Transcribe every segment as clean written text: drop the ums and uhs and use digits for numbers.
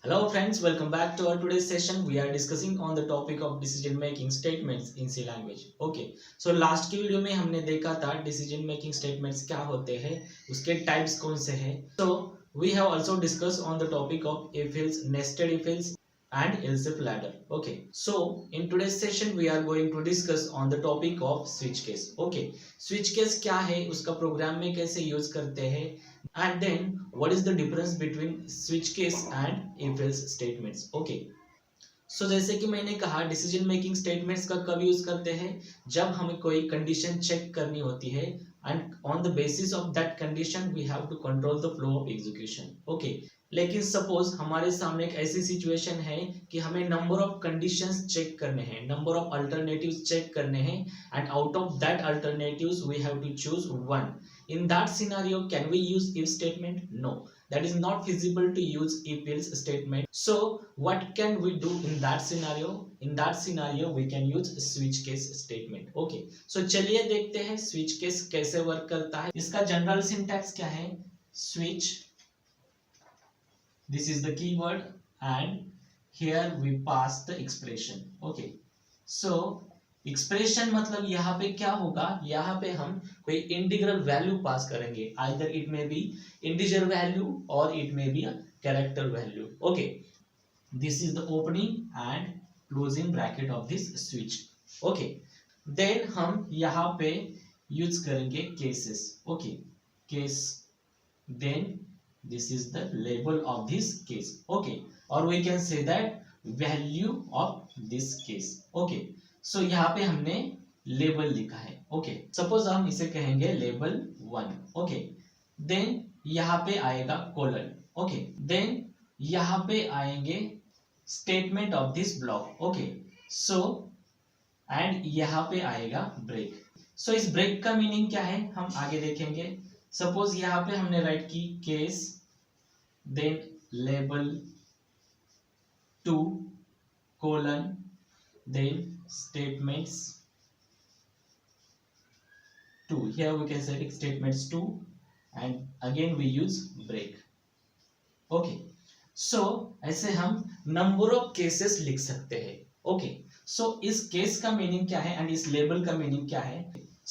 Hello friends, welcome back to our today's session. We are discussing on the topic of decision making statements in C language. Okay, so last की video में हमने देखा था decision making statements क्या होते हैं, उसके types कौन से हैं. So we have also discussed on the topic of if else, nested if else and else if ladder. Okay, so in today's session we are going to discuss on the topic of switch case. Okay, switch case क्या है, उसका programme में कैसे use करते हैं, and then what is the difference between switch case and if else statements. Okay, so जैसे कि मैंने कहा डिसीजन मेकिंग स्टेटमेंट्स का कब यूज करते हैं, जब हमें कोई कंडीशन चेक करनी होती है and on the basis of that condition we have to control the flow of execution. Okay, लेकिन सपोज हमारे सामने एक ऐसी सिचुएशन है कि हमें नंबर ऑफ कंडीशंस चेक करने हैं, नंबर ऑफ अल्टरनेटिव्स चेक करने हैं and out of that alternatives we have to choose one. In that scenario, can we use if statement? No, that is not feasible to use if else statement. So what can we do in that scenario? In that scenario we can use switch case statement. Okay, so चलिए देखते हैं switch case कैसे work करता है. इसका general syntax क्या है? Switch, this is the keyword and here we pass the expression. Okay, so expression मतलब यहाँ पे क्या होगा, यहाँ पे हम कोई इंटीग्रल वैल्यू पास करेंगे. Either it may be integer value और it may be a character value. Okay, this is the opening and closing bracket of this switch. Okay, then हम यहाँ पे यूज करेंगे cases. Okay, case, then this is the label of this case. Okay, और we can say that value of this case. Okay, so यहाँ पे हमने label लिखा है. ओके, सपोज हम इसे कहेंगे लेबल 1. ओके, देन यहाँ पे आएगा कोलन. ओके, देन यहाँ पे आएंगे statement of this block. Okay, so and यहाँ पे आएगा ब्रेक. सो इस ब्रेक का मीनिंग क्या है हम आगे देखेंगे. सपोज यहाँ पे हमने राइट की case, then label 2 colon, then statements 2. Here we can say statements 2 and again we use break. Okay, so ऐसे हम number of cases लिख सकते हैं. Okay, so इस केस का मीनिंग क्या है एंड इस लेबल का मीनिंग क्या है.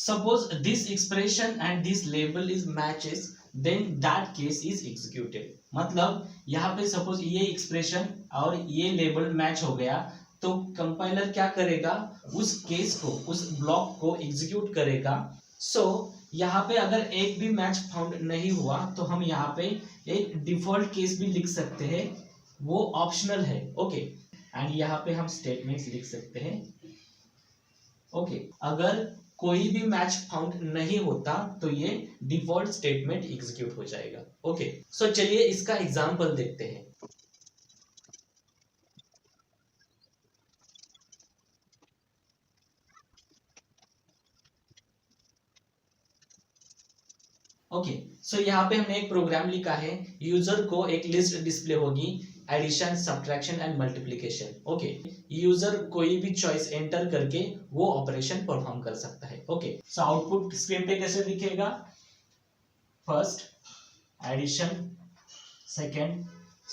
Suppose this expression and this label is matches, then that case is executed. मतलब यहाँ पे सपोज ये एक्सप्रेशन और ये लेबल मैच हो गया तो कंपाइलर क्या करेगा, उस केस को, उस ब्लॉक को एग्जीक्यूट करेगा. सो यहाँ पे अगर एक भी मैच फाउंड नहीं हुआ तो हम यहाँ पे एक डिफॉल्ट केस भी लिख सकते हैं, वो ऑप्शनल है. ओके, एंड यहाँ पे हम स्टेटमेंट्स लिख सकते हैं. ओके, अगर कोई भी मैच फाउंड नहीं होता तो ये डिफॉल्ट स्टेटमेंट एग्जीक्यूट हो जाएगा. ओके, सो चलिए इसका एग्जांपल देखते हैं. ओके, सो यहाँ पे हमने एक प्रोग्राम लिखा है. यूजर को एक लिस्ट डिस्प्ले होगी, addition, subtraction and multiplication. Okay, user कोई भी चॉइस एंटर करके वो ऑपरेशन परफॉर्म कर सकता है. ओके, सो आउटपुट स्क्रीन पे कैसे दिखेगा, first addition, second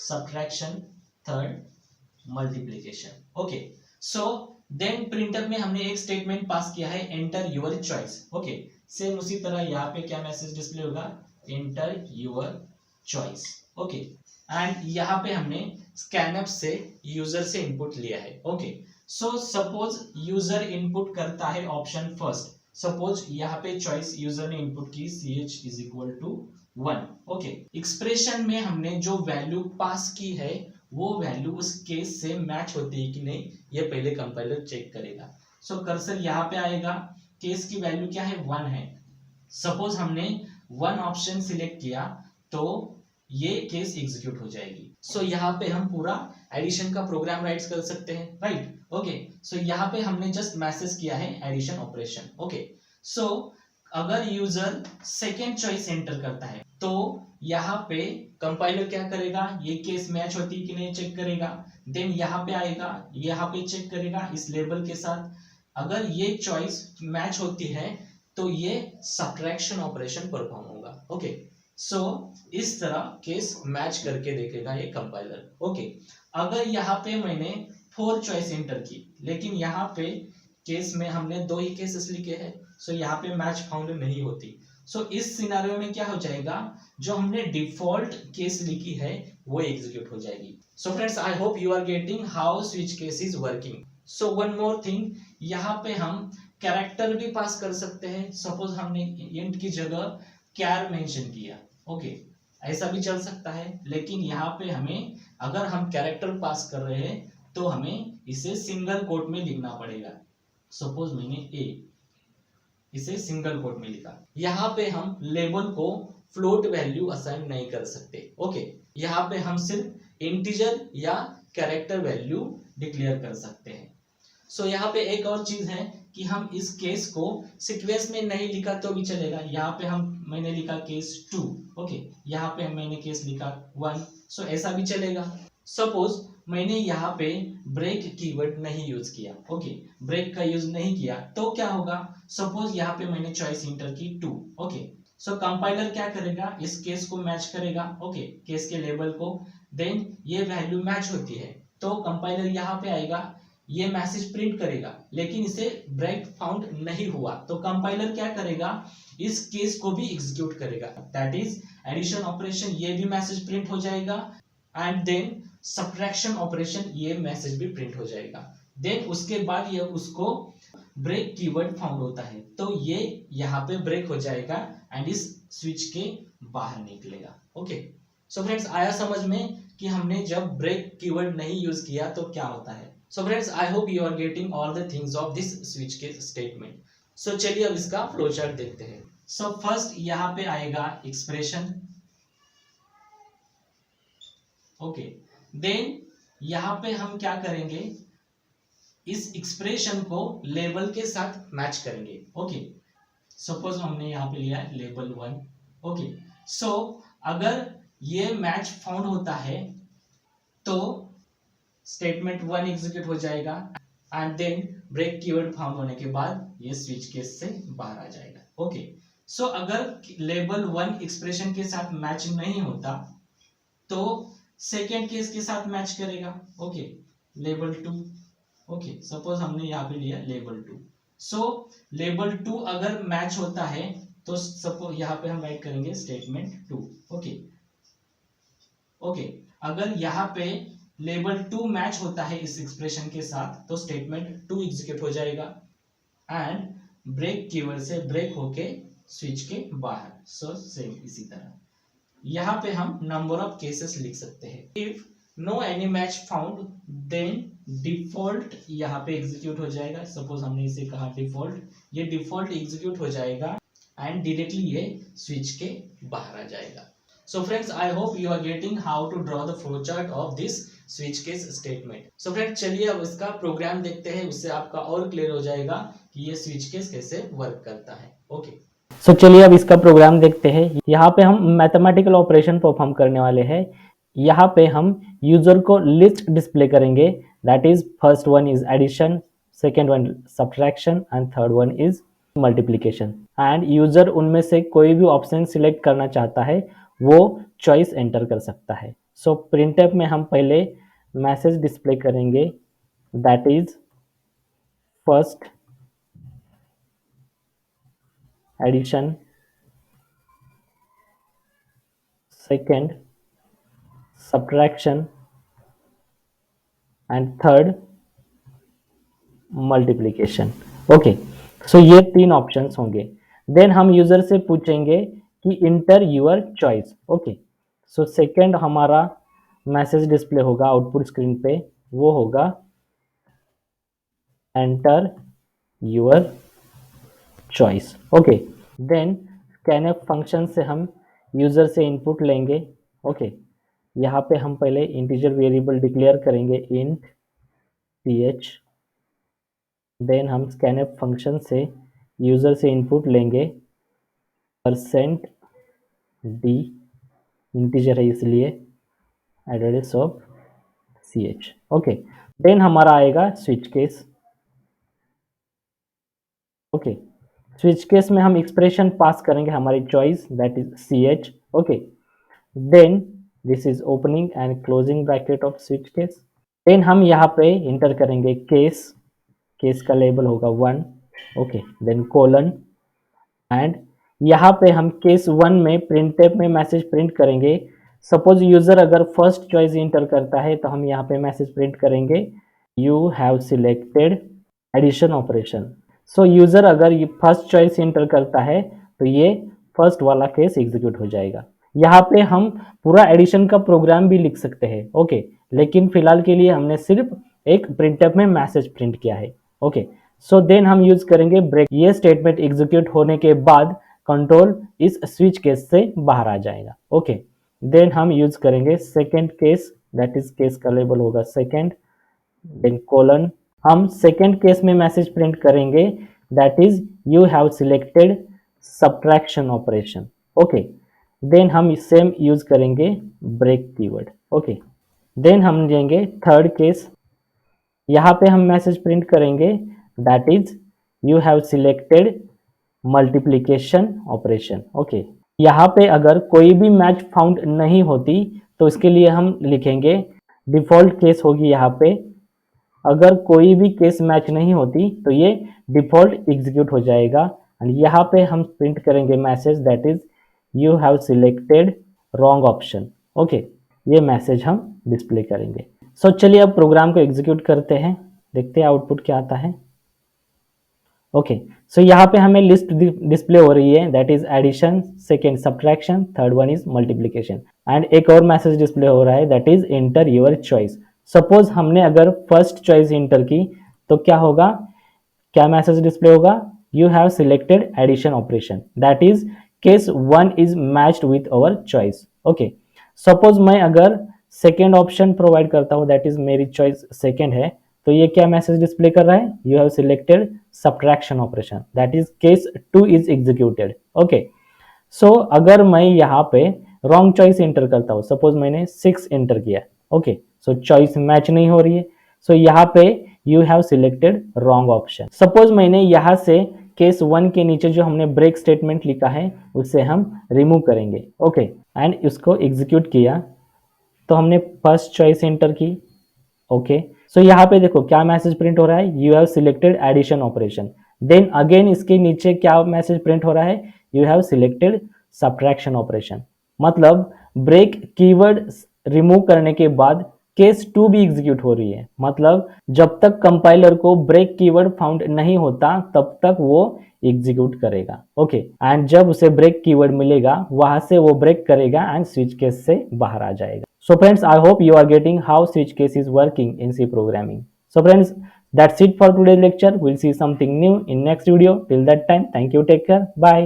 subtraction, third multiplication. Okay, so then printer में हमने एक स्टेटमेंट पास किया है, enter your choice. Okay, same उसी तरह यहाँ पे क्या मैसेज डिस्प्ले होगा, enter your choice. Okay, and यहाँ पे हमने स्कैनअप से यूजर से इनपुट लिया है. Okay, so suppose user input करता है ऑप्शन फर्स्ट. सपोज यहाँ पे चॉइस यूजर ने इनपुट की ch is equal to 1. Okay, expression में हमने जो वैल्यू पास की है वो वैल्यू उस केस से मैच होती है कि नहीं, ये पहले कंपाइलर चेक करेगा. सो कर्सर यहाँ पे आएगा, केस की वैल्यू क्या है, 1 है. सपोज हमने 1 ऑप्शन सिलेक्ट किया तो ये केस एग्जीक्यूट हो जाएगी. सो यहाँ पे हम पूरा एडिशन का प्रोग्राम राइट कर सकते हैं, राइट. ओके, सो यहाँ पे हमने जस्ट मैसेज किया है एडिशन ऑपरेशन. ओके, सो अगर यूजर सेकेंड चॉइस एंटर करता है तो यहाँ पे कंपाइलर क्या करेगा, ये केस मैच होती है कि नहीं चेक करेगा. देन यहाँ पे आएगा, यहाँ पे चेक करेगा इस लेबल के साथ. अगर ये चॉइस मैच होती है तो ये सब्ट्रैक्शन ऑपरेशन परफॉर्म होगा. ओके, सो इस तरह केस मैच करके देखेगा ये कंपाइलर। ओके, अगर यहाँ पे मैंने 4 चॉइस एंटर की, लेकिन यहाँ पे केस में हमने 2 ही केसेस लिखे हैं, सो यहाँ पे मैच फाउंड नहीं होती। सो इस सिनेरियो में क्या हो जाएगा, जो हमने डिफॉल्ट केस लिखी है वो एग्जीक्यूट हो जाएगी। So friends, I hope you are getting how switch case is working. So one more thing, यहाँ पे हम कैरेक्टर भी पास कर सकते हैं। सपोज हमने इंट की जगह कैर मेंशन किया, ओके, ऐसा भी चल सकता है, लेकिन यहाँ पे हमें अगर हम कैरेक्टर पास कर रहे हैं तो हमें इसे सिंगल कोट में लिखना पड़ेगा। सपोज मैंने ए, इसे सिंगल कोट में लिखा। यहाँ पे हम लेबल को फ्लोट वैल्यू असाइन नहीं कर सकते। ओके, यहाँ पे हम सिर्फ इंटीजर या कैरेक्टर वैल्यू डिक्लेयर कर सकते हैं। सो यहाँ पे एक और चीज है कि हम इस केस को सीक्वेंस में नहीं लिखा तो भी चलेगा। यहाँ पे मैंने लिखा केस 2, ओके, यहाँ पे मैंने केस लिखा 1, सो ऐसा भी चलेगा। सपोज मैंने यहाँ पे ब्रेक कीवर्ड नहीं यूज किया, ओके, ब्रेक का यूज नहीं किया, तो क्या होगा, सपोज यहाँ पे मैंने चॉइस इंटर की 2, ओके, सो कंपाइलर क्या करेगा, इस केस को मैच करेगा, ओके, केस के लेबल को, देन ये वैल्यू मैच होती है तो कंपाइलर यहाँ पे आएगा, ये मैसेज प्रिंट करेगा, लेकिन इसे ब्रेक फाउंड नहीं हुआ तो कंपाइलर क्या करेगा, इस केस को भी एग्जीक्यूट करेगा, दैट इज एडिशन ऑपरेशन, ये भी मैसेज प्रिंट हो जाएगा, एंड देन सब्ट्रैक्शन ऑपरेशन, ये मैसेज भी प्रिंट हो जाएगा। देन उसके बाद ये उसको ब्रेक कीवर्ड फाउंड होता है तो ये यहाँ पे ब्रेक हो जाएगा एंड इस स्विच के बाहर निकलेगा। ओके, सो फ्रेंड्स, आया समझ में कि हमने जब ब्रेक कीवर्ड नहीं यूज किया तो क्या होता है। So friends, I hope you are getting all the things of this switch के स्टेटमेंट। सो चलिए अब इसका फ्लो चार्ट देखते हैं। सो फर्स्ट यहाँ पे आएगा एक्सप्रेशन, ओके, देन यहाँ पे हम क्या करेंगे, इस एक्सप्रेशन को लेबल के साथ मैच करेंगे। ओके, सपोज हमने यहाँ पे लिया है लेबल 1, ओके, सो अगर ये मैच फाउंड होता है तो स्टेटमेंट 1 एग्जीक्यूट हो जाएगा and then break keyword found होने के बाद ये स्विच केस से बाहर आ जाएगा। ओके, सो अगर लेबल 1 एक्सप्रेशन के साथ मैच नहीं होता तो सेकेंड केस के साथ मैच करेगा। ओके, लेबल 2, ओके, सपोज हमने यहाँ पे लिया लेबल 2, सो लेबल 2 अगर मैच होता है तो सपोज यहाँ पे हम राइट करेंगे स्टेटमेंट 2, ओके, ओके, अगर यहाँ पे लेबल 2 मैच होता है इस एक्सप्रेशन के साथ तो स्टेटमेंट 2 एग्जीक्यूट हो जाएगा एंड ब्रेक कीवर्ड से ब्रेक होके स्विच के बाहर। सो सेम इसी तरह यहाँ पे हम नंबर ऑफ केसेस लिख सकते हैं। If no any match found then default यहाँ पे एग्जीक्यूट हो जाएगा। सपोज हमने इसे कहा डिफॉल्ट, ये डिफॉल्ट एग्जीक्यूट हो जाएगा एंड डायरेक्टली ये स्विच के बाहर आ जाएगा। So friends, I hope you are getting how to draw the flow chart of this switch case statement. So friends, चलिए अब इसका प्रोग्राम देखते हैं, उससे आपका और क्लियर हो जाएगा कि ये स्विच केस कैसे वर्क करता है। ओके, सो चलिए अब इसका प्रोग्राम देखते हैं। यहाँ पे हम मैथमेटिकल ऑपरेशन परफॉर्म करने वाले हैं। यहाँ पे हम यूजर को लिस्ट डिस्प्ले करेंगे, that is first one is addition, second one subtraction and third one is multiplication. And user उनमें से कोई भी ऑप्शन सिलेक्ट करना चाहता है वो चॉइस एंटर कर सकता है। सो प्रिंटफ में हम पहले मैसेज डिस्प्ले करेंगे, that is first addition, second subtraction and third multiplication। Okay, so ये 3 ऑप्शंस होंगे। देन हम यूजर से पूछेंगे कि enter your choice. Okay, so second हमारा मैसेज डिस्प्ले होगा आउटपुट स्क्रीन पे, वो होगा enter your choice. Okay, then scanf function से हम यूजर से इनपुट लेंगे। ओके, यहाँ पे हम पहले इंटीजर वेरिएबल डिक्लेयर करेंगे इंट ch, देन हम स्कैनफ फंक्शन से यूजर से इनपुट लेंगे %d, इंटीजर है इसलिए address of ch। Okay, then हमारा आएगा switch case. Okay, switch case में हम एक्सप्रेशन पास करेंगे हमारी choice, that is ch, Okay, then this is opening and closing bracket of switch case. then हम यहाँ पे इंटर करेंगे केस का लेबल होगा 1. ओके, देन कोलन, एंड यहाँ पे हम केस 1 में प्रिंटफ में मैसेज प्रिंट करेंगे. सपोज यूजर अगर फर्स्ट चॉइस इंटर करता है तो हम यहाँ पे मैसेज प्रिंट करेंगे you have selected addition operation. So user अगर ये फर्स्ट चॉइस इंटर करता है तो ये फर्स्ट वाला केस एग्जीक्यूट हो जाएगा. यहाँ पे हम पूरा एडिशन का प्रोग्राम भी लिख सकते हैं. ओके, लेकिन फिलहाल के लिए हमने सिर्फ एक प्रिंटफ में मैसेज प्रिंट किया है. ओके, सो देन हम यूज करेंगे ब्रेक. ये स्टेटमेंट एग्जीक्यूट होने के बाद कंट्रोल इस स्विच केस से बाहर आ जाएगा. ओके, देन हम यूज करेंगे second case, that is case का लेबल होगा सेकेंड, देन कोलन. हम सेकेंड केस में मैसेज प्रिंट करेंगे that is you have selected subtraction operation. Okay, then हम सेम यूज करेंगे ब्रेक कीवर्ड. ओके, देन हम देंगे थर्ड केस. यहाँ पे हम मैसेज प्रिंट करेंगे that is you have selected multiplication operation. Okay, यहाँ पे अगर कोई भी मैच फाउंड नहीं होती तो इसके लिए हम लिखेंगे डिफॉल्ट केस होगी यहाँ पे. अगर कोई भी केस मैच नहीं होती तो ये डिफॉल्ट एग्जीक्यूट हो जाएगा. एंड यहाँ पे हम प्रिंट करेंगे message that is you have selected wrong option. Okay, ये मैसेज हम डिस्प्ले करेंगे. सो चलिए अब प्रोग्राम को एग्जीक्यूट करते हैं, देखते हैं आउटपुट क्या आता है. ओके, सो यहाँ पे हमें लिस्ट डिस्प्ले हो रही है that is addition, second subtraction, third one is multiplication. And एक और मैसेज डिस्प्ले हो रहा है that is enter your choice. Suppose हमने अगर फर्स्ट चॉइस इंटर की तो क्या होगा, क्या मैसेज डिस्प्ले होगा, you have selected addition operation, that is case 1 is matched with our choice. Okay, suppose मैं अगर सेकेंड ऑप्शन प्रोवाइड करता हूँ दैट इज मेरी चॉइस सेकेंड है तो ये क्या मैसेज डिस्प्ले कर रहा है, you have selected subtraction operation, that is case 2 is executed. Okay, so अगर मैं यहाँ पे रॉन्ग चॉइस इंटर करता हूँ, सपोज मैंने 6 इंटर किया. ओके, सो चॉइस मैच नहीं हो रही है, सो यहाँ पे you have selected wrong option. Suppose मैंने यहाँ से केस 1 के नीचे जो हमने ब्रेक स्टेटमेंट लिखा है उसे हम रिमूव करेंगे. ओके, एंड इसको एग्जीक्यूट किया तो हमने फर्स्ट चॉइस एंटर की. ओके, सो यहाँ पे देखो क्या मैसेज प्रिंट हो रहा है, you have selected addition operation. Then again इसके नीचे क्या मैसेज प्रिंट हो रहा है, you have selected subtraction operation. मतलब ब्रेक कीवर्ड रिमूव करने के बाद केस 2 भी एग्जीक्यूट हो रही है. मतलब जब तक कंपाइलर को ब्रेक कीवर्ड फाउंड नहीं होता तब तक वो एग्जीक्यूट करेगा. ओके, एंड जब उसे ब्रेक कीवर्ड मिलेगा वहां से वो ब्रेक करेगा एंड स्विच केस से बाहर आ जाएगा. So friends, I hope you are getting how switch case is working in C programming. So friends, that's it for today's lecture. We'll see something new in next video. Till that time, thank you. Take care. Bye.